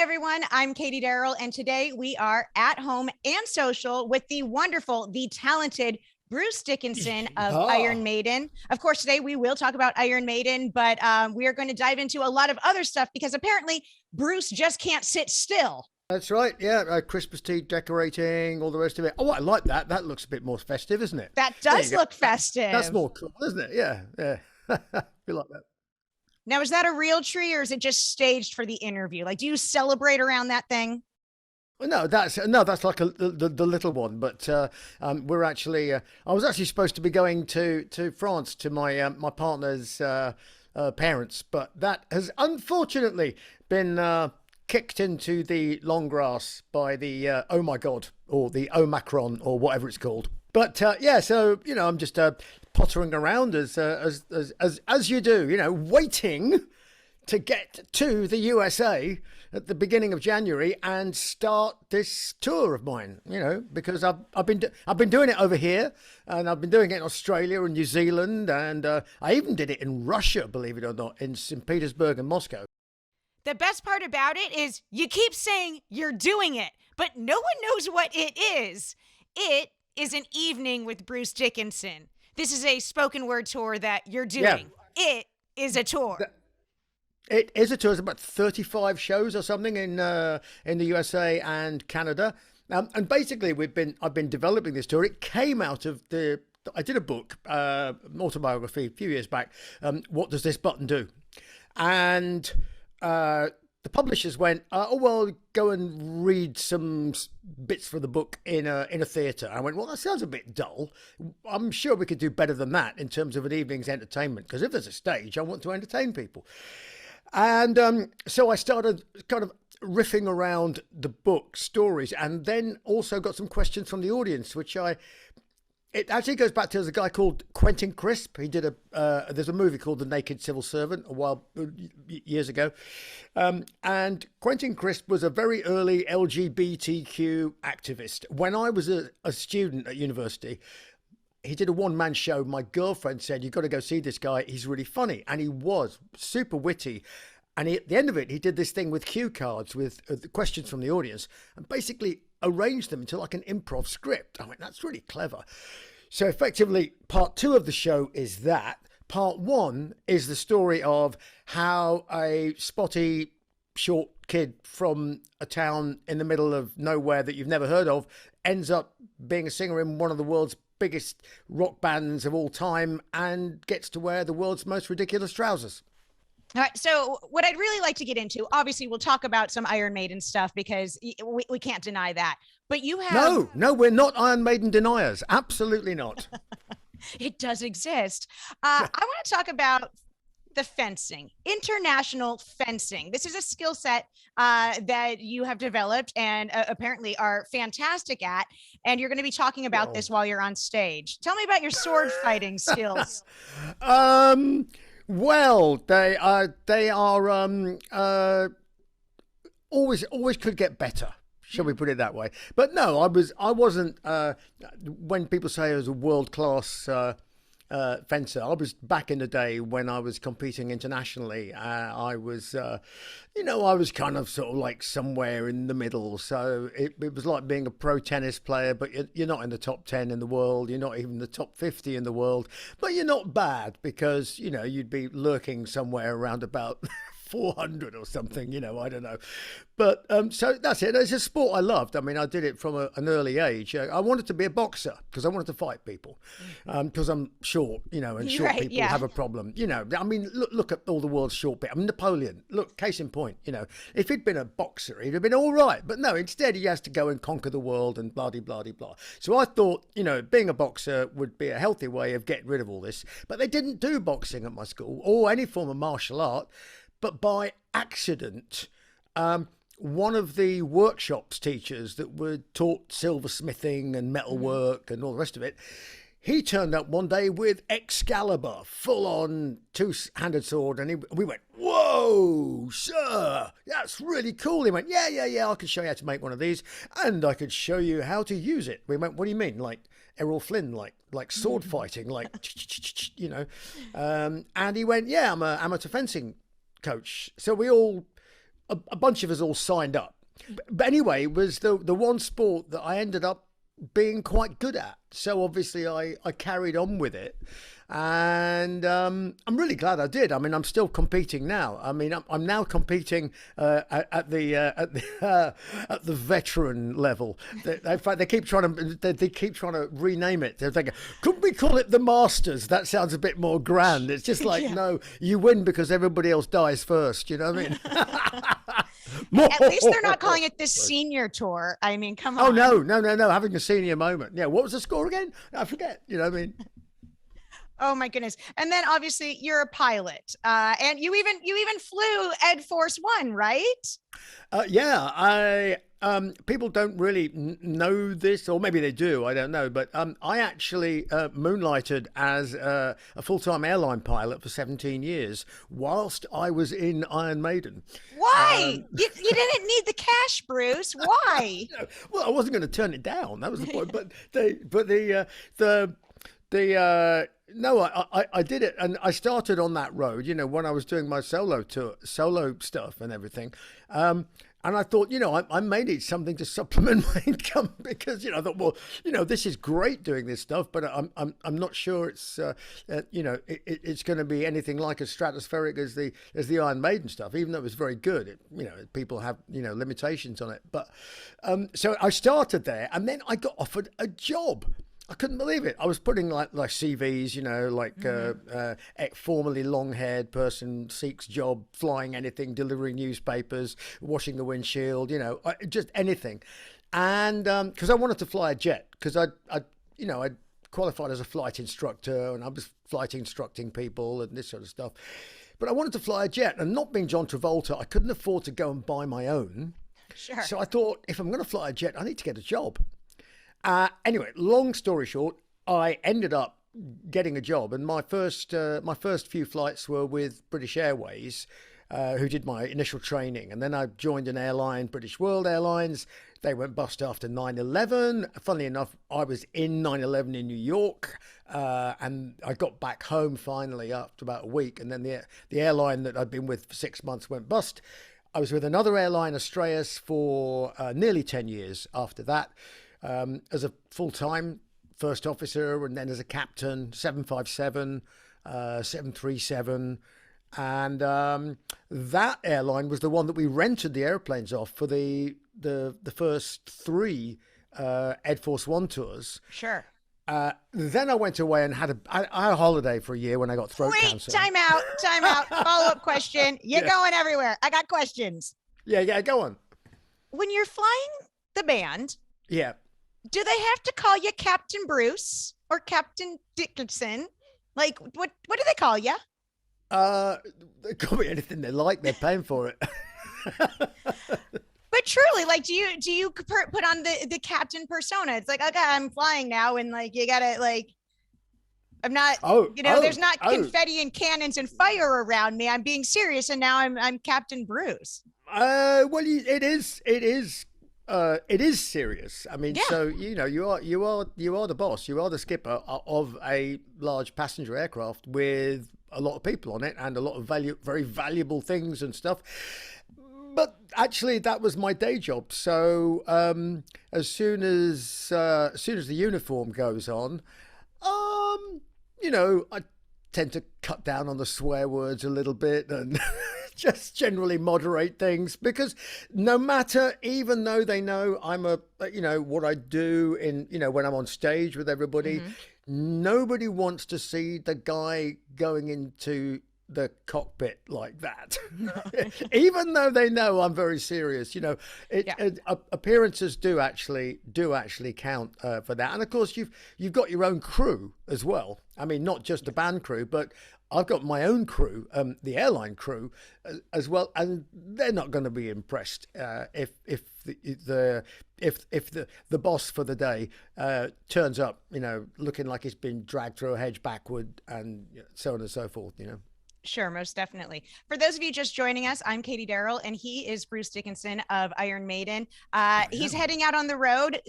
everyone. I'm Katie Daryl, and today we are at home and social with the wonderful, the talented Bruce Dickinson of Iron Ah, Maiden. Of course, today we will talk about Iron Maiden, but we are going to dive into a lot of other stuff because apparently Bruce just can't sit still. that's right. Yeah, Christmas tree decorating, all the rest of it. Oh, I like that. That looks a bit more festive, isn't it? That There you does go. look That's festive. more cool, isn't it? Yeah, yeah. Feel like that. Now, is that a real tree or is it just staged for the interview? Like, do you celebrate around that thing? Well, no, that's like the little one. But we're actually. I was actually supposed to be going to France to my partner's parents, but that has unfortunately been kicked into the long grass by the oh my god, or the Omicron, or whatever it's called. But yeah, so I'm just pottering around as you do, waiting to get to the USA at the beginning of January and start this tour of mine. Because I've been doing it over here, and I've been doing it in Australia and New Zealand, and I even did it in Russia, believe it or not, in St. Petersburg and Moscow. The best part about it is you keep saying you're doing it, but no one knows what it is. It is an evening with Bruce Dickinson. This is a spoken word tour that you're Yeah. doing. It is a tour. It is a tour. It's about 35 shows or something in the USA and Canada. And basically, I've been developing this tour. It came out of I did a book, autobiography, a few years back. What does this button do? And the publishers went, oh well, go and read some bits for the book in a theatre. I went, well, that sounds a bit dull. I'm sure we could do better than that in terms of an evening's entertainment. Because if there's a stage, I want to entertain people. And so I started kind of riffing around the book stories, and then also got some questions from the audience, it actually goes back to there's a guy called Quentin Crisp. He did there's a movie called The Naked Civil Servant years ago. And Quentin Crisp was a very early LGBTQ activist. When I was a student at university, he did a one-man show. My girlfriend said, you've got to go see this guy. He's really funny. And he was super witty. And at the end of it, he did this thing with cue cards with the questions from the audience and basically arranged them into like an improv script. I went, that's really clever. So effectively, part two of the show is that. Part one is the story of how a spotty, short kid from a town in the middle of nowhere that you've never heard of ends up being a singer in one of the world's biggest rock bands of all time and gets to wear the world's most ridiculous trousers. All right. So, what I'd really like to get into, obviously, we'll talk about some Iron Maiden stuff because we can't deny that. But you have, No, we're not Iron Maiden deniers. Absolutely not. it does exist. I want to talk about the fencing, international fencing. This is a skill set that you have developed and apparently are fantastic at. And you're going to be talking about this while you're on stage. Tell me about your sword fighting skills. Well, they are always could get better. Shall we put it that way? But no, I wasn't. When people say I was a world class fencer, I was back in the day when I was competing internationally. I was, I was kind of sort of like somewhere in the middle. So it was like being a pro tennis player, but you're not in the top 10 in the world. You're not even the top 50 in the world, but you're not bad because, you'd be lurking somewhere around about 400 or something, I don't know. But so that's it. It's a sport I loved. I mean, I did it from an early age. I wanted to be a boxer because I wanted to fight people because I'm short, and short Right, people yeah. have a problem. I mean, look at all the world's short people. I mean, Napoleon, look, case in point, if he'd been a boxer, he'd have been all right. But no, instead he has to go and conquer the world and blah, blah, blah, blah. So I thought, being a boxer would be a healthy way of getting rid of all this. But they didn't do boxing at my school or any form of martial art. But by accident, one of the workshops teachers that were taught silversmithing and metalwork and all the rest of it, he turned up one day with Excalibur, full-on two-handed sword, and we went, whoa, sir, that's really cool. He went, yeah, I can show you how to make one of these, and I could show you how to use it. We went, what do you mean? Like Errol Flynn, like sword fighting, like, and he went, yeah, I'm an amateur fencing coach. So we all a bunch of us all signed up. But anyway, it was the one sport that I ended up being quite good at. So obviously I carried on with it. And I'm really glad I did. I mean, I'm still competing now. I mean, I'm now competing at the veteran level. In fact, they keep trying to rename it. They're thinking, could we call it the Masters? That sounds a bit more grand. It's just like, no, you win because everybody else dies first. You know what I mean? At least they're not calling it the senior tour. I mean, come on. Oh no! Having a senior moment. Yeah. What was the score again? I forget. You know what I mean? Oh my goodness. And then obviously you're a pilot. And you even flew Ed Force One, right? Yeah, I people don't really know this, or maybe they do, I don't know, but I actually moonlighted as a full-time airline pilot for 17 years whilst I was in Iron Maiden. Why? You didn't need the cash, Bruce. Why? Well, I wasn't going to turn it down. That was the point. No, I did it, and I started on that road, you know, when I was doing my solo stuff and everything. And I thought, you know, I may need something to supplement my income because, you know, I thought, well, you know, this is great doing this stuff, but I'm not sure it's, you know, it's going to be anything like as stratospheric as the Iron Maiden stuff, even though it was very good. You know, people have, you know, limitations on it. But so I started there, and then I got offered a job. I couldn't believe it. I was putting like CVs, you know, like formerly long-haired person seeks job, flying anything, delivering newspapers, washing the windshield, you know, just anything. And because I wanted to fly a jet, because I qualified as a flight instructor and I was flight instructing people and this sort of stuff. But I wanted to fly a jet, and not being John Travolta, I couldn't afford to go and buy my own. Sure. So I thought, if I'm going to fly a jet, I need to get a job. Anyway, long story short, I ended up getting a job, and my first few flights were with British Airways, who did my initial training, and then I joined an airline, British World Airlines. They went bust after 9/11. Funnily enough, I was in 9/11 in New York, and I got back home finally after about a week, and then the airline that I'd been with for 6 months went bust. I was with another airline, Australis, for nearly 10 years after that. As a full-time first officer, and then as a captain, 757, 737. And that airline was the one that we rented the airplanes off for the first three Ed Force One tours. Sure. Then I went away and had a holiday for a year when I got throat cancer. Time out. Follow-up question. You're going everywhere. I got questions. Yeah, go on. When you're flying the band, yeah, do they have to call you Captain Bruce or Captain Dickinson? Like, what do they call you? They call me anything they like. They're paying for it. But truly, like, do you put on the captain persona? It's like, okay, I'm flying now, and like, you gotta like, I'm not, there's not confetti and cannons and fire around me. I'm being serious, and now I'm Captain Bruce. Well, it is serious. I mean, so you know, you are the boss. You are the skipper of a large passenger aircraft with a lot of people on it and a lot of very valuable things and stuff. But actually, that was my day job. So as soon as the uniform goes on, you know, I tend to cut down on the swear words a little bit and just generally moderate things, because no matter, even though they know I'm what I do in, you know, when I'm on stage with everybody, nobody wants to see the guy going into the cockpit like that. Even though they know I'm very serious, you know, appearances do actually count for that. And of course, you've got your own crew as well. I mean, not just the band crew, but I've got my own crew, the airline crew as well, and they're not going to be impressed if the boss for the day turns up, you know, looking like he's been dragged through a hedge backward, and so on and so forth, you know. Sure, most definitely. For those of you just joining us, I'm Katie Daryl, and he is Bruce Dickinson of Iron Maiden. He's heading out on the road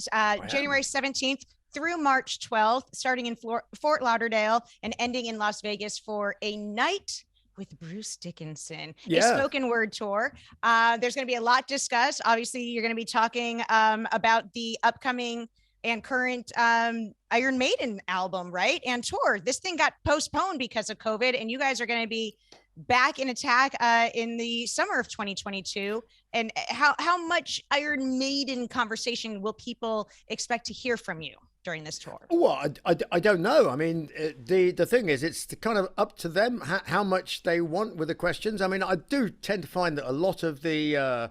January 17th through March 12th, starting in Fort Lauderdale and ending in Las Vegas for a night with Bruce Dickinson, a Yeah. spoken word tour. There's going to be a lot discussed. Obviously, you're going to be talking about the upcoming and current Iron Maiden album, right? And tour. This thing got postponed because of COVID, and you guys are going to be back in attack in the summer of 2022. And how much Iron Maiden conversation will people expect to hear from you during this tour? Well, I don't know. I mean, the thing is, it's kind of up to them how much they want with the questions. I mean, I do tend to find that a lot of the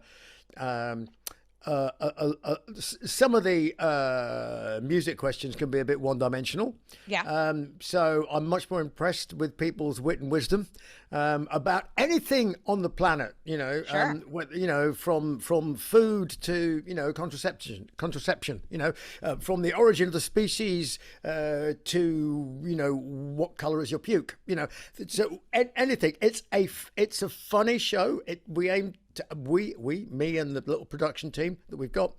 some of the music questions can be a bit one-dimensional. Yeah. So I'm much more impressed with people's wit and wisdom about anything on the planet. Sure. From food to contraception. From the origin of the species to what color is your puke. So anything. It's a funny show. We aim. Me and the little production team that we've got,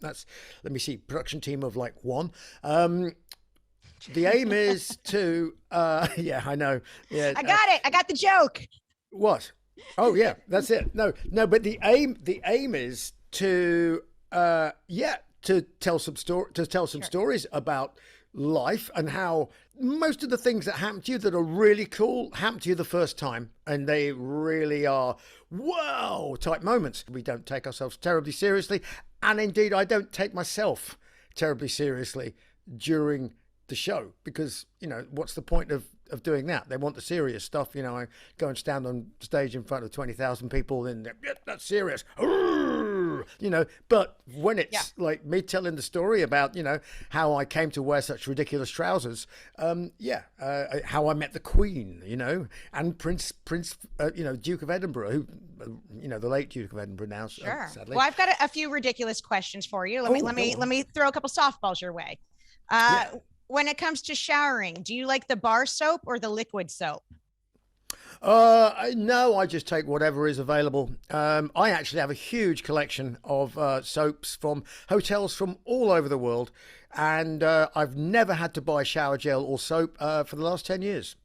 production team of like one. The aim is to, yeah, I know. Yeah. I got it. I got the joke. What? Oh yeah, that's it. No, but the aim is to, to tell some stories about life and how most of the things that happen to you that are really cool happen to you the first time, and they really are whoa type moments. We don't take ourselves terribly seriously, and indeed I don't take myself terribly seriously during the show, because what's the point of doing that? They want the serious stuff. I go and stand on stage in front of 20,000 people and that's serious. But when it's like me telling the story about how I came to wear such ridiculous trousers, how I met the Queen, and Prince Duke of Edinburgh, who the late Duke of Edinburgh now. Sure. Sadly. Well, I've got a few ridiculous questions for you. Let me throw a couple softballs your way. When it comes to showering, do you like the bar soap or the liquid soap? No, I just take whatever is available. I actually have a huge collection of soaps from hotels from all over the world, and I've never had to buy shower gel or soap for the last 10 years.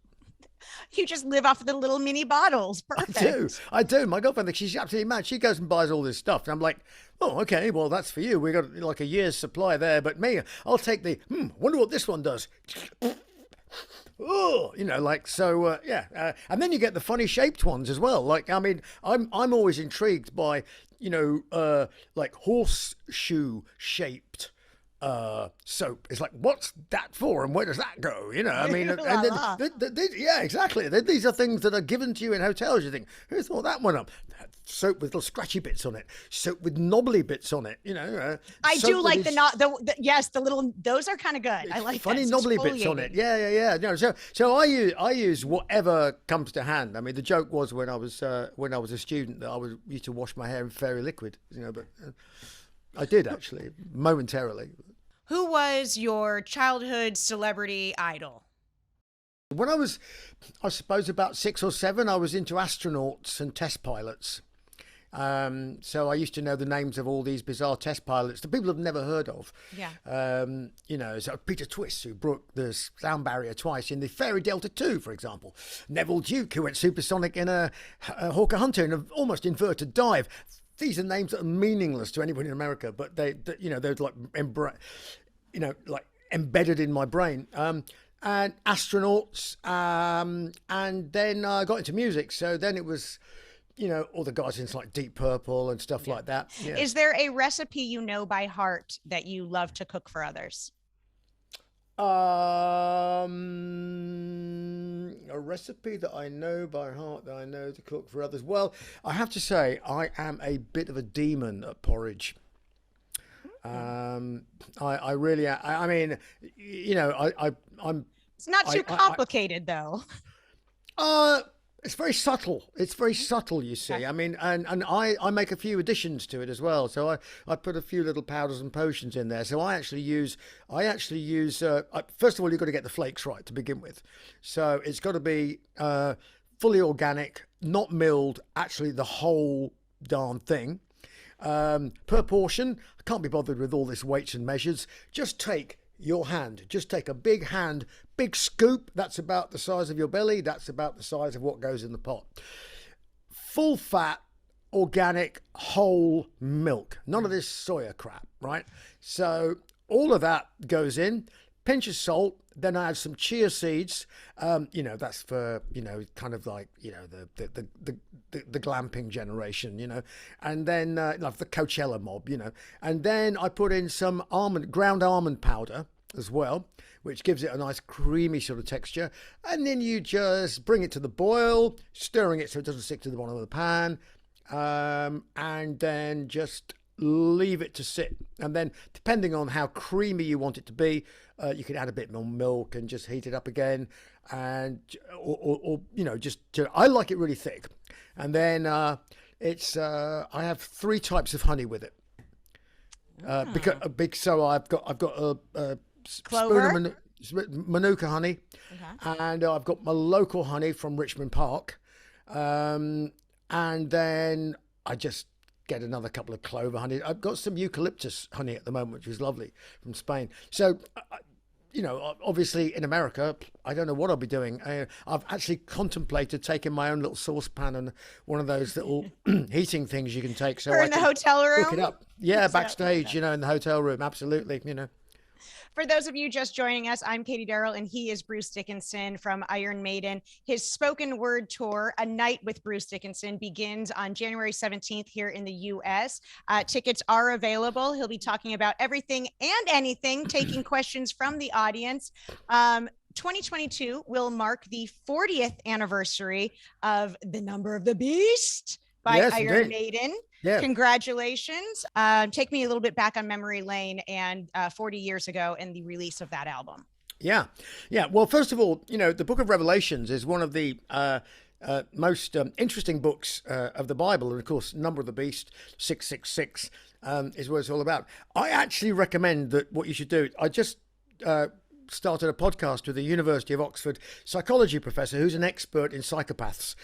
You just live off of the little mini bottles. Perfect. I do. My girlfriend, she's absolutely mad. She goes and buys all this stuff, and I'm like, oh, okay, well, that's for you. We got like a year's supply there, but me, I'll take the. Wonder what this one does. Oh, and then you get the funny shaped ones as well. Like, I mean, I'm always intrigued by like horseshoe shaped soap. It's like, what's that for, and where does that go? I mean, yeah, exactly. These are things that are given to you in hotels. You think, who thought that one up? Soap with little scratchy bits on it, soap with knobbly bits on it. I do like the little. Those are kind of good. I like funny knobbly bits on it. Yeah. No, so I use whatever comes to hand. I mean, the joke was when I was a student that I used to wash my hair in fairy liquid. But I did actually momentarily. Who was your childhood celebrity idol? When I suppose about 6 or 7, I was into astronauts and test pilots. So I used to know the names of all these bizarre test pilots that people have never heard of. Yeah. So Peter Twist, who broke the sound barrier twice in the Fairy Delta 2, for example. Neville Duke, who went supersonic in a Hawker Hunter in an almost inverted dive. These are names that are meaningless to anybody in America, but they're like like embedded in my brain. And astronauts, and then I got into music. So then it was, all the guys into like Deep Purple and stuff like that. Yeah. Is there a recipe you know by heart that you love to cook for others? A recipe that I know by heart that I know to cook for others. Well, I have to say I am a bit of a demon at porridge. I really, I mean, I'm. It's not too complicated though. It's very subtle. It's very subtle, you see. Okay. I mean, and I make a few additions to it as well. So I put a few little powders and potions in there. So I actually use first of all, you've got to get the flakes right to begin with. So it's got to be fully organic, not milled, actually the whole darn thing. Per portion, I can't be bothered with all this weights and measures. Just take your hand. Just take a big hand, big scoop. That's about the size of your belly. That's about the size of what goes in the pot. Full fat, organic, whole milk. None of this soya crap, right? So all of that goes in. Pinch of salt, then I add some chia seeds. That's for, kind of like, the glamping generation, and then like the Coachella mob, and then I put in some ground almond powder as well, which gives it a nice creamy sort of texture. And then you just bring it to the boil, stirring it so it doesn't stick to the bottom of the pan, and then just leave it to sit. And then depending on how creamy you want it to be, you can add a bit more milk and just heat it up again, and I like it really thick. And then I have 3 types of honey with it, so I've got a spoon of Manuka honey, and I've got my local honey from Richmond Park, and then I just get another couple of clover honey. I've got some eucalyptus honey at the moment, which is lovely, from Spain. So, obviously in America, I don't know what I'll be doing. I've actually contemplated taking my own little saucepan and one of those little heating things you can take. So or in the hotel room? Cook it up. Yeah, backstage, in the hotel room. Absolutely, For those of you just joining us, I'm Katie Daryl, and he is Bruce Dickinson from Iron Maiden. His spoken word tour, A Night with Bruce Dickinson, begins on January 17th here in the U.S. Tickets are available. He'll be talking about everything and anything, taking questions from the audience. 2022 will mark the 40th anniversary of The Number of the Beast by Iron Maiden. Yeah. Congratulations. Take me a little bit back on memory lane and 40 years ago and the release of that album. Yeah. Well, first of all, the book of Revelations is one of the most interesting books of the Bible. And of course, Number of the Beast, 666, is what it's all about. I actually recommend that what you should do, I just started a podcast with the University of Oxford psychology professor who's an expert in psychopaths.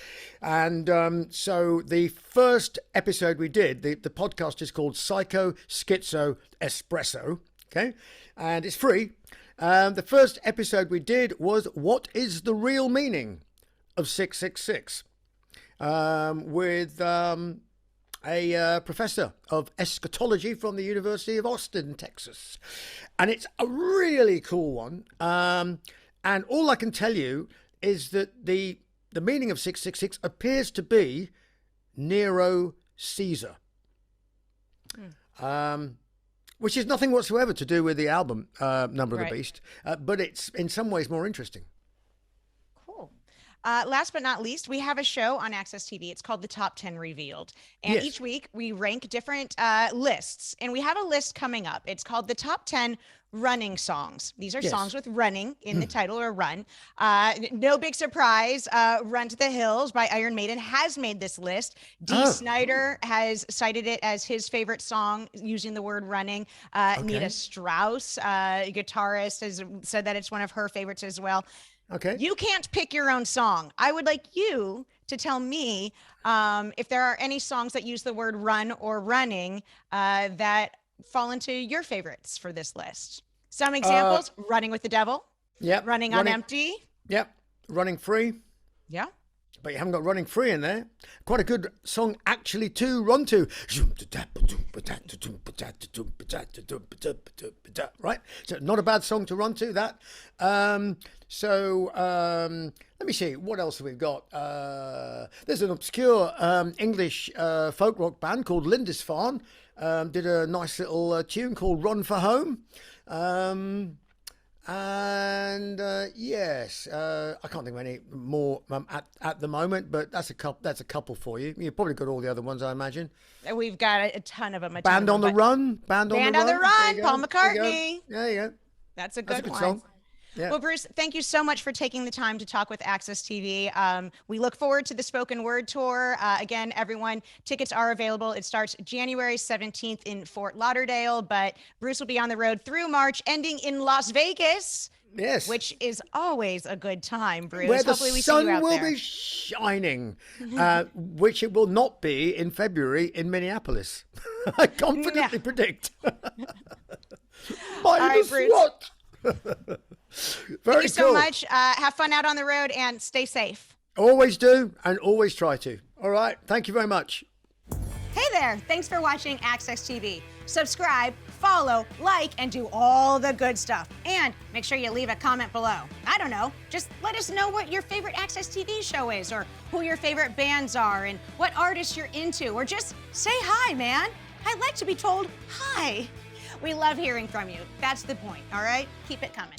And so the first episode we did, the podcast is called Psycho Schizo Espresso. Okay. And it's free. The first episode we did was What is the Real Meaning of 666? With a professor of eschatology from the University of Austin, Texas. And it's a really cool one. And all I can tell you is that the meaning of 666 appears to be Nero Caesar. Which is nothing whatsoever to do with the album Number of the Beast. But it's in some ways more interesting. Last but not least, we have a show on Access TV. It's called The Top 10 Revealed. And each week we rank different lists. And we have a list coming up. It's called The Top 10 Running Songs. These are songs with running in the title, or run. No big surprise. Run to the Hills by Iron Maiden has made this list. Dee Snider has cited it as his favorite song using the word running. Nita Strauss, guitarist, has said that it's one of her favorites as well. Okay. You can't pick your own song. I would like you to tell me if there are any songs that use the word run or running that fall into your favorites for this list. Some examples: Running with the Devil. Yep. Running on Empty. Yep. Running Free. Yeah. But you haven't got Running Free in there. Quite a good song actually to run to. Right? So not a bad song to run to, that. Let me see. What else have we got? There's an obscure English folk rock band called Lindisfarne. Did a nice little tune called Run for Home. Yes, I can't think of any more at the moment, but that's a couple for you. You've probably got all the other ones, I imagine. We've got a ton of them. Band on the Run. Band on the Run. Paul McCartney. There you go. That's a good one. Song. Yeah. Well, Bruce, thank you so much for taking the time to talk with Access TV. We look forward to the spoken word tour. Again, everyone, tickets are available. It starts January 17th in Fort Lauderdale, but Bruce will be on the road through March, ending in Las Vegas. Yes. Which is always a good time, Bruce. Where Hopefully the we see you out sun will there. be shining, which it will not be in February in Minneapolis. I confidently predict. All right, Bruce. What? Thank you so much. Have fun out on the road and stay safe. Always do and always try to. All right. Thank you very much. Hey there. Thanks for watching Access TV. Subscribe, follow, like, and do all the good stuff. And make sure you leave a comment below. I don't know. Just let us know what your favorite Access TV show is, or who your favorite bands are, and what artists you're into, or just say hi, man. I like to be told hi. We love hearing from you. That's the point, all right? Keep it coming.